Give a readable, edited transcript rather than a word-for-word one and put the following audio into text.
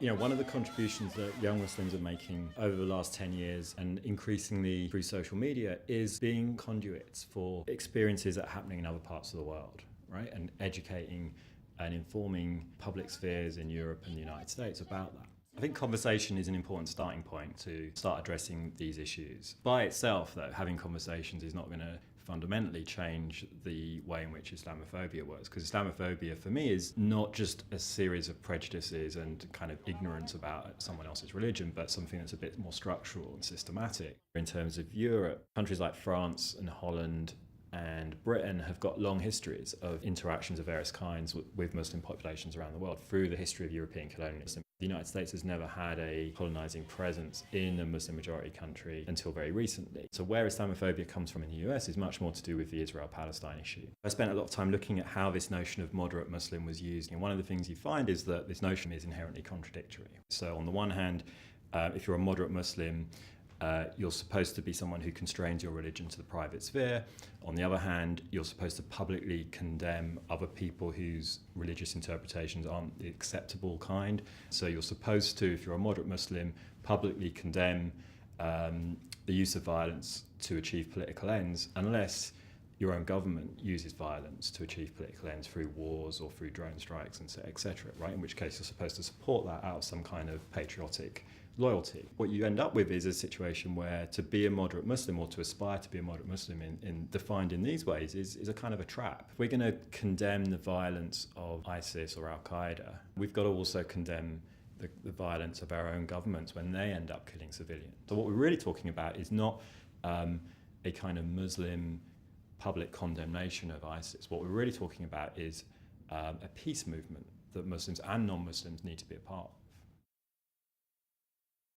One of the contributions that young Muslims are making over the last 10 years and increasingly through social media is being conduits for experiences that are happening in other parts of the world, right? And educating and informing public spheres in Europe and the United States about that. I think conversation is an important starting point to start addressing these issues. By itself, though, having conversations is not going to fundamentally change the way in which Islamophobia works, because Islamophobia for me is not just a series of prejudices and kind of ignorance about someone else's religion, but something that's a bit more structural and systematic. In terms of Europe, countries like France and Holland and Britain have got long histories of interactions of various kinds with Muslim populations around the world through the history of European colonialism. The United States has never had a colonizing presence in a Muslim majority country until very recently. So where Islamophobia comes from in the US is much more to do with the Israel-Palestine issue. I spent a lot of time looking at how this notion of moderate Muslim was used. And one of the things you find is that this notion is inherently contradictory. So on the one hand, if you're a moderate Muslim, you're supposed to be someone who constrains your religion to the private sphere. On the other hand, you're supposed to publicly condemn other people whose religious interpretations aren't the acceptable kind. So you're supposed to, if you're a moderate Muslim, publicly condemn the use of violence to achieve political ends, unless your own government uses violence to achieve political ends through wars or through drone strikes, and etc., right? In which case you're supposed to support that out of some kind of patriotic loyalty. What you end up with is a situation where to be a moderate Muslim or to aspire to be a moderate Muslim defined in these ways is a kind of a trap. If we're going to condemn the violence of ISIS or Al-Qaeda, we've got to also condemn the violence of our own governments when they end up killing civilians. So what we're really talking about is not a kind of Muslim public condemnation of ISIS. What we're really talking about is a peace movement that Muslims and non-Muslims need to be a part of.